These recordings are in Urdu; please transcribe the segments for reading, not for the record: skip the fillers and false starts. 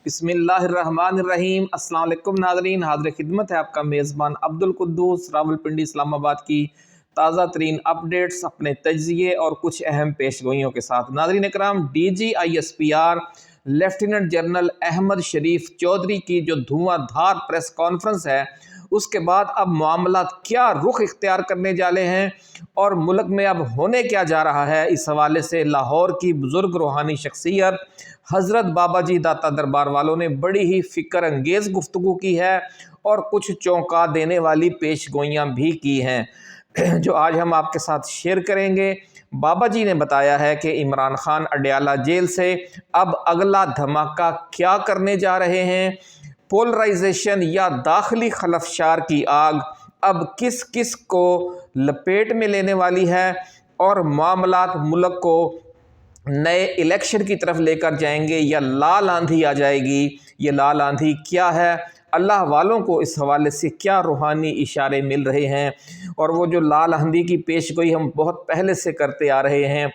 بسم اللہ الرحمن الرحیم۔ السلام علیکم ناظرین، حاضر خدمت ہے آپ کا میزبان عبدالقدوس راولپنڈی اسلام آباد کی تازہ ترین اپڈیٹس اپنے تجزیے اور کچھ اہم پیش گوئیوں کے ساتھ۔ ناظرین اکرام، D G I S P R lieutenant general Ahmed Sharif Chaudhry کی جو دھواں دھار پریس کانفرنس ہے، اس کے بعد اب معاملات کیا رخ اختیار کرنے جالے ہیں اور ملک میں اب ہونے کیا جا رہا ہے، اس حوالے سے لاہور کی بزرگ روحانی شخصیت حضرت بابا جی داتا دربار والوں نے بڑی ہی فکر انگیز گفتگو کی ہے اور کچھ چونکا دینے والی پیش گوئیاں بھی کی ہیں جو آج ہم آپ کے ساتھ شیئر کریں گے۔ بابا جی نے بتایا ہے کہ عمران خان اڈیالہ جیل سے اب اگلا دھماکہ کیا کرنے جا رہے ہیں، پولرائزیشن یا داخلی خلفشار کی آگ اب کس کس کو لپیٹ میں لینے والی ہے اور معاملات ملک کو نئے الیکشن کی طرف لے کر جائیں گے یا لال آندھی آ جائے گی۔ یہ لال آندھی کیا ہے، اللہ والوں کو اس حوالے سے کیا روحانی اشارے مل رہے ہیں، اور وہ جو لال آندھی کی پیش گوئی ہم بہت پہلے سے کرتے آ رہے ہیں،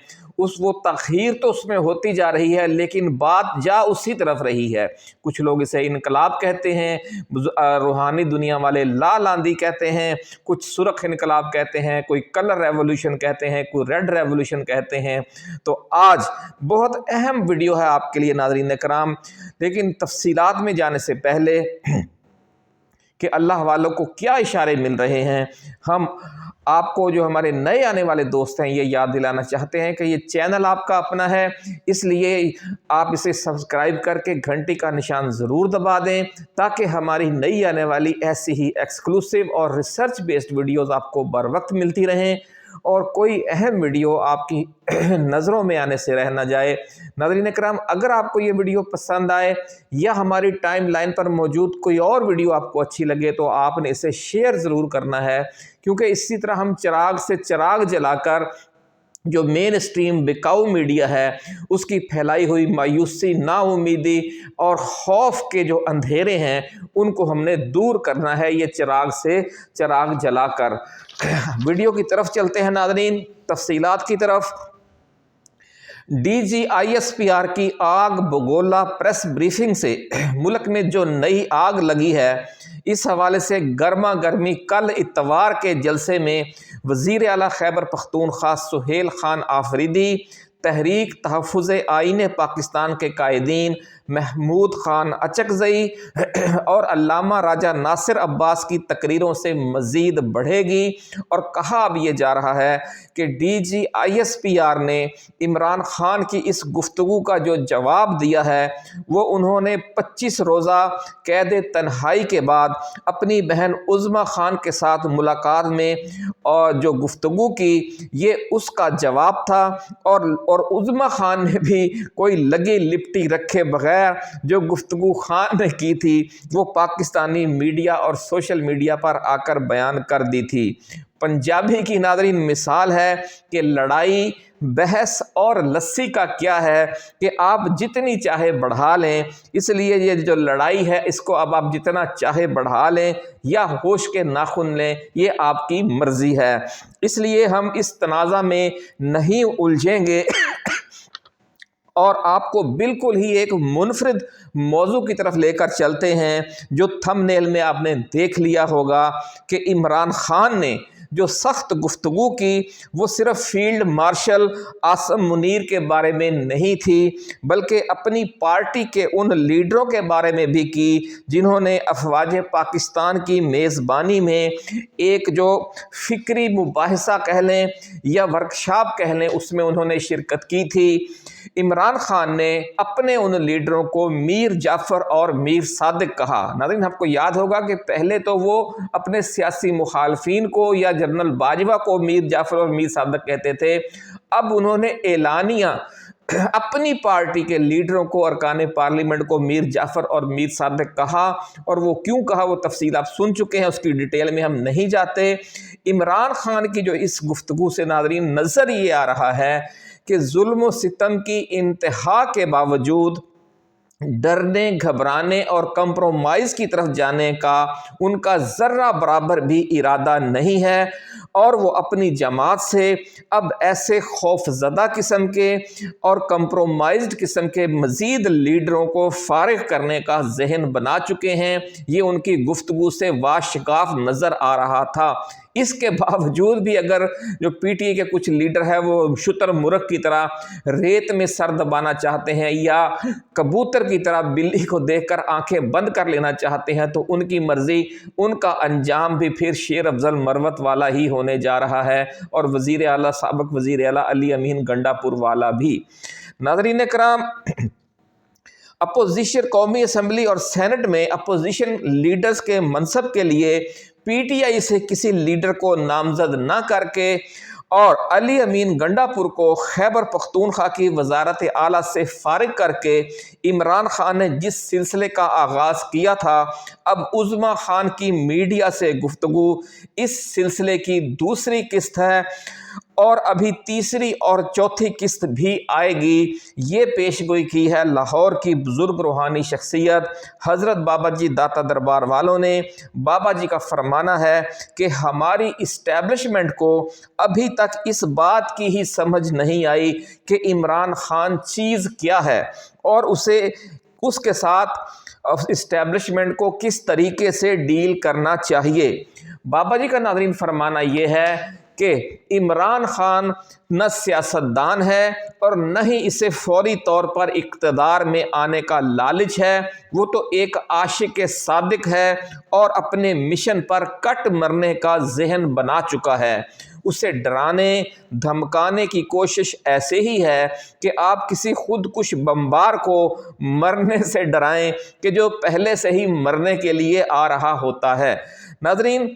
وہ تاخیر تو اس میں ہوتی جا رہی ہے لیکن بات جا اسی طرف رہی ہے۔ کچھ لوگ اسے انقلاب کہتے ہیں، روحانی دنیا والے لال آندھی کہتے ہیں، کچھ سرخ انقلاب کہتے ہیں، کوئی کلر ریولوشن کہتے ہیں، کوئی ریڈ ریولوشن کہتے ہیں۔ تو آج بہت اہم ویڈیو ہے آپ کے لیے ناظرین کرام، لیکن تفصیلات میں جانے سے پہلے کہ اللہ والوں کو کیا اشارے مل رہے ہیں، ہم آپ کو جو ہمارے نئے آنے والے دوست ہیں یہ یاد دلانا چاہتے ہیں کہ یہ چینل آپ کا اپنا ہے، اس لیے آپ اسے سبسکرائب کر کے گھنٹی کا نشان ضرور دبا دیں تاکہ ہماری نئی آنے والی ایسی ہی ایکسکلوسیو اور ریسرچ بیسڈ ویڈیوز آپ کو بر وقت ملتی رہیں اور کوئی اہم ویڈیو آپ کی نظروں میں آنے سے رہ نہ جائے۔ ناظرین اکرام، اگر آپ کو یہ ویڈیو پسند آئے یا ہماری ٹائم لائن پر موجود کوئی اور ویڈیو آپ کو اچھی لگے تو آپ نے اسے شیئر ضرور کرنا ہے، کیونکہ اسی طرح ہم چراغ سے چراغ جلا کر جو مین اسٹریم بکاؤ میڈیا ہے اس کی پھیلائی ہوئی مایوسی، نا امیدی اور خوف کے جو اندھیرے ہیں ان کو ہم نے دور کرنا ہے، یہ چراغ سے چراغ جلا کر۔ ویڈیو کی طرف چلتے ہیں ناظرین، تفصیلات کی طرف۔ D G I S P R کی آگ بگولا پریس بریفنگ سے ملک میں جو نئی آگ لگی ہے، اس حوالے سے گرما گرمی کل اتوار کے جلسے میں وزیر اعلیٰ خیبر پختونخوا سہیل خان آفریدی، تحریک تحفظ آئین پاکستان کے قائدین محمود خان اچکزئی اور علامہ راجہ ناصر عباس کی تقریروں سے مزید بڑھے گی، اور کہا اب یہ جا رہا ہے کہ D G I S P R نے عمران خان کی اس گفتگو کا جو جواب دیا ہے وہ انہوں نے 25 روزہ قید تنہائی کے بعد اپنی بہن عظمیٰ خان کے ساتھ ملاقات میں اور جو گفتگو کی، یہ اس کا جواب تھا، اور عظمیٰ خان نے بھی کوئی لگی لپٹی رکھے بغیر جو گفتگو خان نے کی تھی وہ پاکستانی میڈیا اور سوشل میڈیا پر آ کر بیان کر دی تھی۔ پنجابی کی ناظرین مثال ہے کہ لڑائی، بحث اور لسی کا کیا ہے کہ آپ جتنی چاہے بڑھا لیں، اس لیے یہ جو لڑائی ہے اس کو اب آپ جتنا چاہے بڑھا لیں یا ہوش کے ناخن لیں، یہ آپ کی مرضی ہے۔ اس لیے ہم اس تنازع میں نہیں الجھیں گے اور آپ کو بالکل ہی ایک منفرد موضوع کی طرف لے کر چلتے ہیں جو تھم نیل میں آپ نے دیکھ لیا ہوگا کہ عمران خان نے جو سخت گفتگو کی وہ صرف فیلڈ مارشل عاصم منیر کے بارے میں نہیں تھی بلکہ اپنی پارٹی کے ان لیڈروں کے بارے میں بھی کی جنہوں نے افواج پاکستان کی میزبانی میں ایک جو فکری مباحثہ کہہ لیں یا ورکشاپ کہہ لیں اس میں انہوں نے شرکت کی تھی۔ عمران خان نے اپنے ان لیڈروں کو میر جعفر اور میر صادق کہا۔ ناظرین، آپ کو یاد ہوگا کہ پہلے تو وہ اپنے سیاسی مخالفین کو یا جنرل باجوہ کو میر جعفر اور میر صادق کہتے تھے، اب انہوں نے اعلانیہ اپنی پارٹی کے لیڈروں کو، ارکان پارلیمنٹ کو میر جعفر اور میر صادق کہا، اور وہ کیوں کہا وہ تفصیل آپ سن چکے ہیں، اس کی ڈیٹیل میں ہم نہیں جاتے۔ عمران خان کی جو اس گفتگو سے ناظرین نظر یہ آ رہا ہے کہ ظلم و ستم کی انتہا کے باوجود ڈرنے، گھبرانے اور کمپرومائز کی طرف جانے کا ان کا ذرہ برابر بھی ارادہ نہیں ہے، اور وہ اپنی جماعت سے اب ایسے خوف زدہ قسم کے اور کمپرومائزڈ قسم کے مزید لیڈروں کو فارغ کرنے کا ذہن بنا چکے ہیں۔ یہ ان کی گفتگو سے واشگاف نظر آ رہا تھا۔ اس کے باوجود بھی اگر جو پی ٹی آئی کے کچھ لیڈر ہیں وہ شتر مرغ کی طرح ریت میں سر دبانا چاہتے ہیں یا کبوتر کی طرح بلی کو دیکھ کر آنکھیں بند کر لینا چاہتے ہیں، تو ان کی مرضی، ان کا انجام بھی پھر شیر افضل مروت والا ہی ہونے جا رہا ہے، اور وزیر اعلیٰ، سابق وزیر اعلیٰ علی امین گنڈا پور والا بھی۔ ناظرین کرام، اپوزیشن قومی اسمبلی اور سینٹ میں اپوزیشن لیڈرز کے منصب کے لیے پی ٹی آئی سے کسی لیڈر کو نامزد نہ کر کے اور علی امین گنڈا پور کو خیبر پختونخوا کی وزارت اعلیٰ سے فارغ کر کے عمران خان نے جس سلسلے کا آغاز کیا تھا، اب عظمیٰ خان کی میڈیا سے گفتگو اس سلسلے کی دوسری قسط ہے، اور ابھی تیسری اور چوتھی قسط بھی آئے گی۔ یہ پیش گوئی کی ہے لاہور کی بزرگ روحانی شخصیت حضرت بابا جی داتا دربار والوں نے۔ بابا جی کا فرمانا ہے کہ ہماری اسٹیبلشمنٹ کو ابھی تک اس بات کی ہی سمجھ نہیں آئی کہ عمران خان چیز کیا ہے، اور اس کے ساتھ اسٹیبلشمنٹ کو کس طریقے سے ڈیل کرنا چاہیے۔ بابا جی کا ناظرین فرمانا یہ ہے کہ عمران خان نہ سیاستدان ہے اور نہ ہی اسے فوری طور پر اقتدار میں آنے کا لالچ ہے، وہ تو ایک عاشق صادق ہے اور اپنے مشن پر کٹ مرنے کا ذہن بنا چکا ہے۔ اسے ڈرانے دھمکانے کی کوشش ایسے ہی ہے کہ آپ کسی خودکش بمبار کو مرنے سے ڈرائیں کہ جو پہلے سے ہی مرنے کے لیے آ رہا ہوتا ہے۔ ناظرین،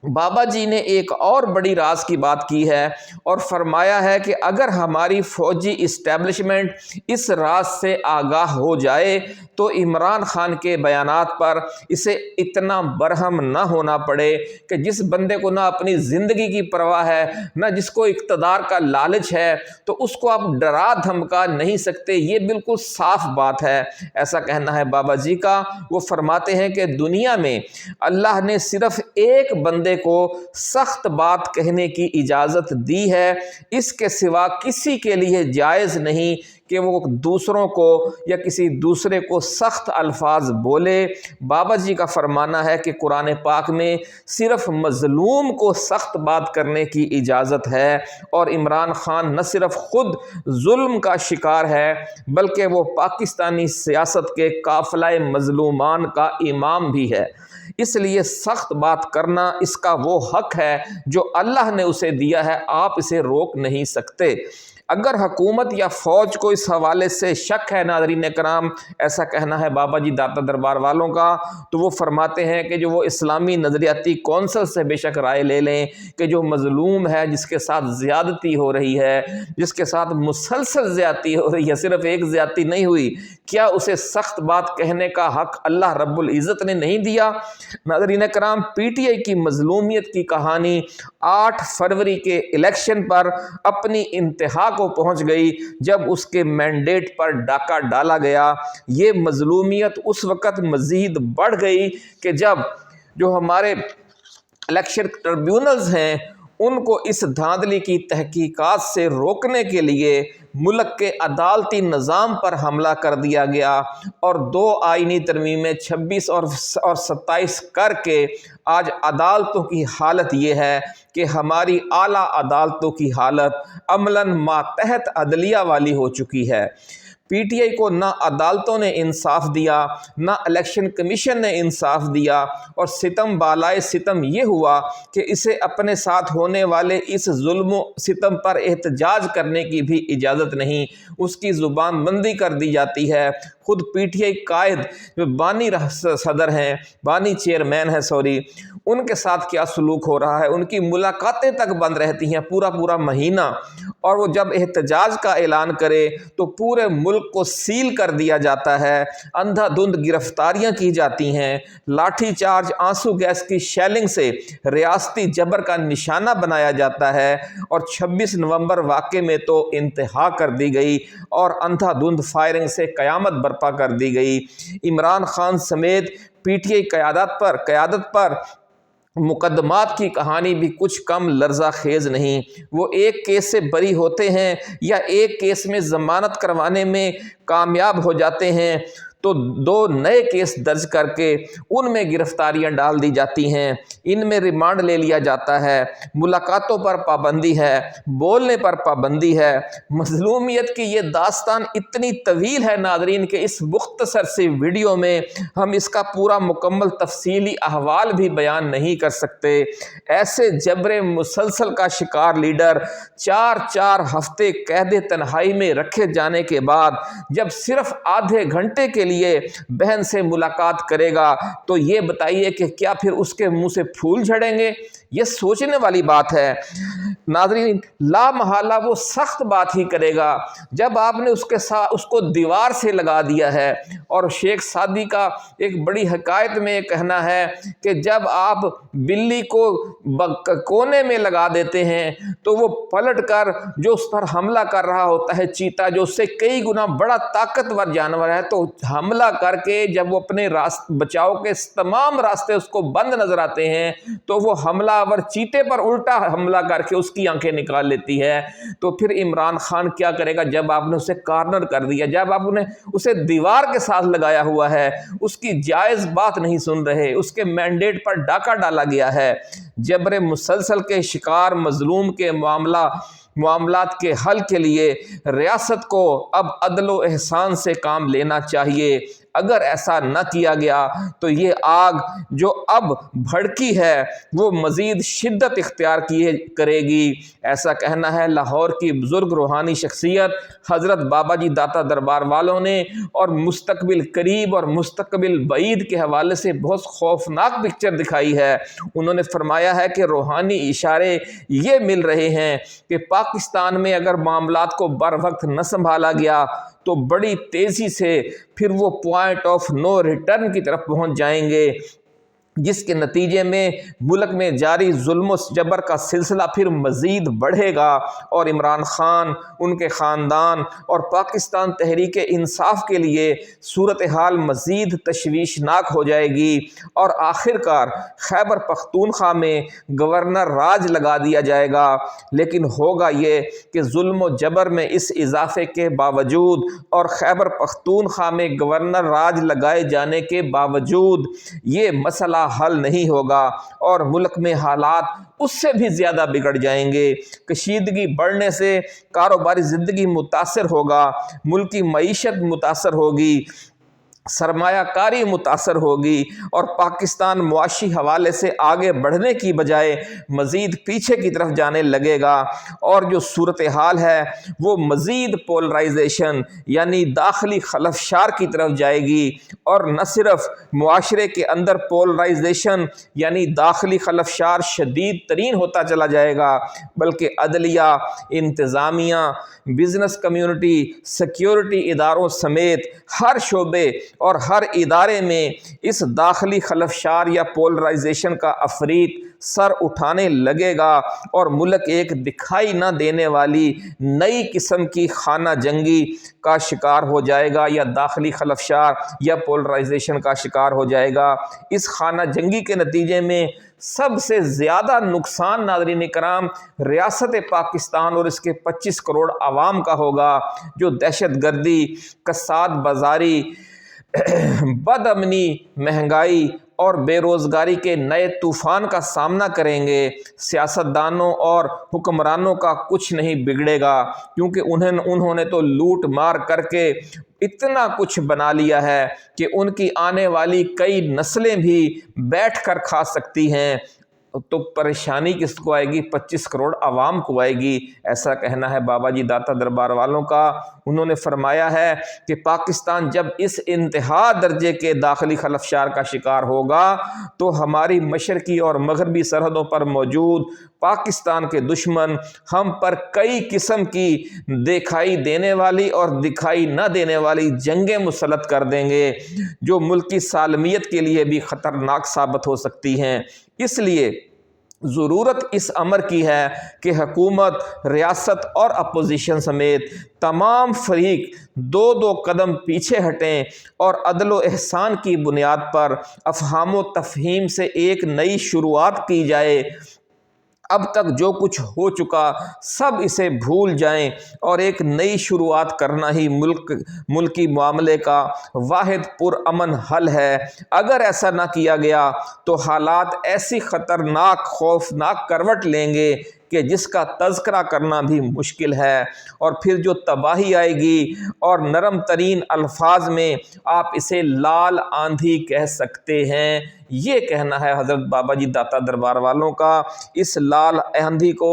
بابا جی نے ایک اور بڑی راز کی بات کی ہے اور فرمایا ہے کہ اگر ہماری فوجی اسٹیبلشمنٹ اس راز سے آگاہ ہو جائے تو عمران خان کے بیانات پر اسے اتنا برہم نہ ہونا پڑے کہ جس بندے کو نہ اپنی زندگی کی پرواہ ہے، نہ جس کو اقتدار کا لالچ ہے، تو اس کو آپ ڈرا دھمکا نہیں سکتے۔ یہ بالکل صاف بات ہے، ایسا کہنا ہے بابا جی کا۔ وہ فرماتے ہیں کہ دنیا میں اللہ نے صرف ایک بندے کو سخت بات کہنے کی اجازت دی ہے، اس کے سوا کسی کے لیے جائز نہیں کہ وہ دوسروں کو یا کسی دوسرے کو سخت الفاظ بولے۔ بابا جی کا فرمانا ہے کہ قرآن پاک میں صرف مظلوم کو سخت بات کرنے کی اجازت ہے، اور عمران خان نہ صرف خود ظلم کا شکار ہے بلکہ وہ پاکستانی سیاست کے قافلہ مظلومان کا امام بھی ہے۔ اس لیے سخت بات کرنا اس کا وہ حق ہے جو اللہ نے اسے دیا ہے، آپ اسے روک نہیں سکتے۔ اگر حکومت یا فوج کو اس حوالے سے شک ہے ناظرین کرام، ایسا کہنا ہے بابا جی داتا دربار والوں کا، تو وہ فرماتے ہیں کہ جو وہ اسلامی نظریاتی کونسل سے بے شک رائے لے لیں کہ جو مظلوم ہے، جس کے ساتھ زیادتی ہو رہی ہے، جس کے ساتھ مسلسل زیادتی ہو رہی ہے، صرف ایک زیادتی نہیں ہوئی، کیا اسے سخت بات کہنے کا حق اللہ رب العزت نے نہیں دیا؟ ناظرین کرام، پی ٹی آئی کی مظلومیت کی کہانی 8 فروری کے الیکشن پر اپنی انتہا کو پہنچ گئی جب اس کے مینڈیٹ پر ڈاکہ ڈالا گیا۔ یہ مظلومیت اس وقت مزید بڑھ گئی کہ جب جو ہمارے الیکشن ٹربیونلز ہیں ان کو اس دھاندلی کی تحقیقات سے روکنے کے لیے ملک کے عدالتی نظام پر حملہ کر دیا گیا، اور 2 آئینی ترمیمیں 26 اور 27 کر کے آج عدالتوں کی حالت یہ ہے کہ ہماری اعلیٰ عدالتوں کی حالت عملاً ماتحت عدلیہ والی ہو چکی ہے۔ پی ٹی آئی کو نہ عدالتوں نے انصاف دیا، نہ الیکشن کمیشن نے انصاف دیا، اور ستم بالائے ستم یہ ہوا کہ اسے اپنے ساتھ ہونے والے اس ظلم و ستم پر احتجاج کرنے کی بھی اجازت نہیں، اس کی زبان بندی کر دی جاتی ہے۔ خود پی ٹی آئی قائد جو بانی صدر ہیں، بانی چیئرمین ہیں ان کے ساتھ کیا سلوک ہو رہا ہے، ان کی ملاقاتیں تک بند رہتی ہیں پورا مہینہ، اور وہ جب احتجاج کا اعلان کرے تو پورے ملک کو سیل کر دیا جاتا ہے، اندھا دھند گرفتاریاں کی جاتی ہیں، لاٹھی چارج، آنسو گیس کی شیلنگ سے ریاستی جبر کا نشانہ بنایا جاتا ہے، اور 26 نومبر واقعے میں تو انتہا کر دی گئی اور اندھا دھند فائرنگ سے قیامت برپا کر دی گئی۔ عمران خان سمیت پی ٹی آئی قیادت پر مقدمات کی کہانی بھی کچھ کم لرزہ خیز نہیں۔ وہ ایک کیس سے بری ہوتے ہیں یا ایک کیس میں ضمانت کروانے میں کامیاب ہو جاتے ہیں تو 2 نئے کیس درج کر کے ان میں گرفتاریاں ڈال دی جاتی ہیں، ان میں ریمانڈ لے لیا جاتا ہے، ملاقاتوں پر پابندی ہے، بولنے پر پابندی ہے۔ مظلومیت کی یہ داستان اتنی طویل ہے ناظرین کہ اس مختصر سی ویڈیو میں ہم اس کا پورا مکمل تفصیلی احوال بھی بیان نہیں کر سکتے۔ ایسے جبر مسلسل کا شکار لیڈر 4 ہفتے قید تنہائی میں رکھے جانے کے بعد جب صرف آدھے گھنٹے کے لیے بہن سے ملاقات کرے گا تو یہ بتائیے کہ کیا پھر اس کے منہ سے پھول جھڑیں گے؟ یہ سوچنے والی بات ہے ناظرین۔ لا محالہ وہ سخت بات ہی کرے گا جب آپ نے اس کو دیوار سے لگا دیا ہے۔ اور شیخ سعدی کا ایک بڑی حکایت میں یہ کہنا ہے کہ جب آپ بلی کو کونے میں لگا دیتے ہیں تو وہ پلٹ کر جو اس پر حملہ کر رہا ہوتا ہے چیتا، جو اس سے کئی گنا بڑا طاقتور جانور ہے، تو حملہ کر کے جب وہ اپنے بچاؤ کے تمام راستے اس کو بند نظر آتے ہیں تو وہ حملہ آور چیتے پر الٹا حملہ کر کے اس کی آنکھیں نکال لیتی ہے۔ تو پھر عمران خان کیا کرے گا جب آپ نے اسے کارنر کر دیا، جب آپ نے اسے دیوار کے ساتھ لگایا ہوا ہے، اس کی جائز بات نہیں سن رہے، اس کے مینڈیٹ پر ڈاکہ ڈالا گیا ہے۔ جبر مسلسل کے شکار مظلوم کے معاملات کے حل کے لیے ریاست کو اب عدل و احسان سے کام لینا چاہیے۔ اگر ایسا نہ کیا گیا تو یہ آگ جو اب بھڑکی ہے وہ مزید شدت اختیار کرے گی۔ ایسا کہنا ہے لاہور کی بزرگ روحانی شخصیت حضرت بابا جی داتا دربار والوں نے، اور مستقبل قریب اور مستقبل بعید کے حوالے سے بہت خوفناک پکچر دکھائی ہے۔ انہوں نے فرمایا ہے کہ روحانی اشارے یہ مل رہے ہیں کہ پاکستان میں اگر معاملات کو بر وقت نہ سنبھالا گیا تو بڑی تیزی سے پھر وہ پوائنٹ آف نو ریٹرن کی طرف پہنچ جائیں گے، جس کے نتیجے میں ملک میں جاری ظلم و جبر کا سلسلہ پھر مزید بڑھے گا، اور عمران خان، ان کے خاندان اور پاکستان تحریک انصاف کے لیے صورتحال مزید تشویشناک ہو جائے گی، اور آخر کار خیبر پختونخوا میں گورنر راج لگا دیا جائے گا۔ لیکن ہوگا یہ کہ ظلم و جبر میں اس اضافے کے باوجود اور خیبر پختونخوا میں گورنر راج لگائے جانے کے باوجود یہ مسئلہ حل نہیں ہوگا، اور ملک میں حالات اس سے بھی زیادہ بگڑ جائیں گے۔ کشیدگی بڑھنے سے کاروباری زندگی متاثر ہوگا، ملکی معیشت متاثر ہوگی، سرمایہ کاری متاثر ہوگی، اور پاکستان معاشی حوالے سے آگے بڑھنے کی بجائے مزید پیچھے کی طرف جانے لگے گا، اور جو صورتحال ہے وہ مزید پولرائزیشن یعنی داخلی خلفشار کی طرف جائے گی، اور نہ صرف معاشرے کے اندر پولرائزیشن یعنی داخلی خلفشار شدید ترین ہوتا چلا جائے گا، بلکہ عدلیہ، انتظامیہ، بزنس کمیونٹی، سیکیورٹی اداروں سمیت ہر شعبے اور ہر ادارے میں اس داخلی خلفشار یا پولرائزیشن کا عفریت سر اٹھانے لگے گا، اور ملک ایک دکھائی نہ دینے والی نئی قسم کی خانہ جنگی کا شکار ہو جائے گا، یا داخلی خلفشار یا پولرائزیشن کا شکار ہو جائے گا۔ اس خانہ جنگی کے نتیجے میں سب سے زیادہ نقصان ناظرین کرام ریاست پاکستان اور اس کے 25 کروڑ عوام کا ہوگا، جو دہشت گردی، کساد بازاری، بد امنی، مہنگائی اور بے روزگاری کے نئے طوفان کا سامنا کریں گے۔ سیاستدانوں اور حکمرانوں کا کچھ نہیں بگڑے گا، کیونکہ انہوں نے تو لوٹ مار کر کے اتنا کچھ بنا لیا ہے کہ ان کی آنے والی کئی نسلیں بھی بیٹھ کر کھا سکتی ہیں۔ تو پریشانی کس کو آئے گی؟ 25 کروڑ عوام کو آئے گی، ایسا کہنا ہے بابا جی داتا دربار والوں کا۔ انہوں نے فرمایا ہے کہ پاکستان جب اس انتہا درجے کے داخلی خلفشار کا شکار ہوگا تو ہماری مشرقی اور مغربی سرحدوں پر موجود پاکستان کے دشمن ہم پر کئی قسم کی دکھائی دینے والی اور دکھائی نہ دینے والی جنگیں مسلط کر دیں گے، جو ملک کی سالمیت کے لیے بھی خطرناک ثابت ہو سکتی ہیں۔ اس لیے ضرورت اس امر کی ہے کہ حکومت، ریاست اور اپوزیشن سمیت تمام فریق دو دو قدم پیچھے ہٹیں اور عدل و احسان کی بنیاد پر افہام و تفہیم سے ایک نئی شروعات کی جائے۔ اب تک جو کچھ ہو چکا سب اسے بھول جائیں اور ایک نئی شروعات کرنا ہی ملکی معاملے کا واحد پرامن حل ہے۔ اگر ایسا نہ کیا گیا تو حالات ایسی خطرناک، خوفناک کروٹ لیں گے کہ جس کا تذکرہ کرنا بھی مشکل ہے، اور پھر جو تباہی آئے گی، اور نرم ترین الفاظ میں آپ اسے لال آندھی کہہ سکتے ہیں۔ یہ کہنا ہے حضرت بابا جی داتا دربار والوں کا۔ اس لال آندھی کو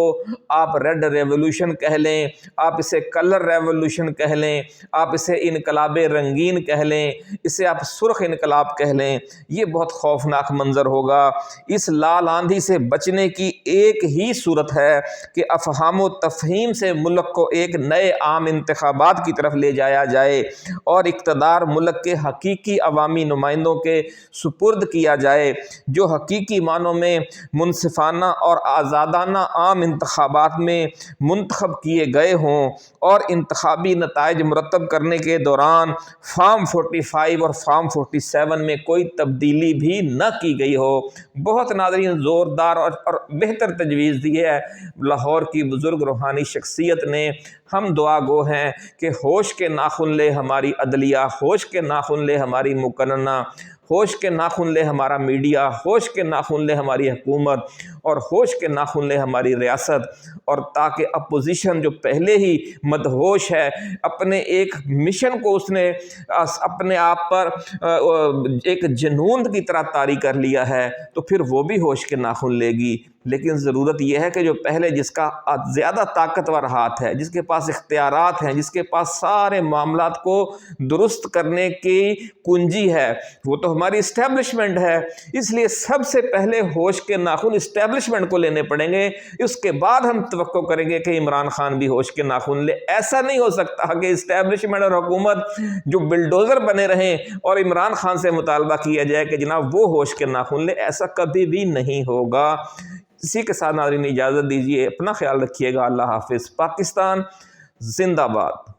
آپ ریڈ ریولوشن کہہ لیں، آپ اسے کلر ریولوشن کہہ لیں، آپ اسے انقلاب رنگین کہہ لیں، اسے آپ سرخ انقلاب کہہ لیں، یہ بہت خوفناک منظر ہوگا۔ اس لال آندھی سے بچنے کی ایک ہی صورت ہے کہ افہام و تفہیم سے ملک کو ایک نئے عام انتخابات کی طرف لے جایا جائے اور اقتدار ملک کے حقیقی عوامی نمائندوں کے سپرد کیا جائے، جو حقیقی معنوں میں منصفانہ اور آزادانہ عام انتخابات میں منتخب کیے گئے ہوں، اور انتخابی نتائج مرتب کرنے کے دوران فارم 45 اور فارم 47 میں کوئی تبدیلی بھی نہ کی گئی ہو۔ بہت ناظرین زوردار اور بہتر تجویز دی ہے لاہور کی بزرگ روحانی شخصیت نے۔ ہم دعا گو ہیں کہ ہوش کے ناخن لے ہماری عدلیہ، ہوش کے ناخن لے ہماری مقننہ، ہوش کے ناخن لے ہمارا میڈیا، ہوش کے ناخن لے ہماری حکومت، اور ہوش کے ناخن لے ہماری ریاست، اور تاکہ اپوزیشن جو پہلے ہی مدہوش ہے، اپنے ایک مشن کو اس نے اپنے آپ پر ایک جنون کی طرح طاری کر لیا ہے، تو پھر وہ بھی ہوش کے ناخن لے گی۔ لیکن ضرورت یہ ہے کہ جو پہلے جس کا زیادہ طاقتور ہاتھ ہے، جس کے پاس اختیارات ہیں، جس کے پاس سارے معاملات کو درست کرنے کی کنجی ہے، وہ تو ہماری اسٹیبلشمنٹ ہے۔ اس لیے سب سے پہلے ہوش کے ناخن اسٹیبلشمنٹ کو لینے پڑیں گے، اس کے بعد ہم توقع کریں گے کہ عمران خان بھی ہوش کے ناخن لے۔ ایسا نہیں ہو سکتا کہ اسٹیبلشمنٹ اور حکومت جو بلڈوزر بنے رہیں اور عمران خان سے مطالبہ کیا جائے کہ جناب وہ ہوش کے ناخن لے، ایسا کبھی بھی نہیں ہوگا۔ اسی کے ساتھ ناظرین اجازت دیجیے، اپنا خیال رکھیے گا۔ اللہ حافظ۔ پاکستان زندہ باد۔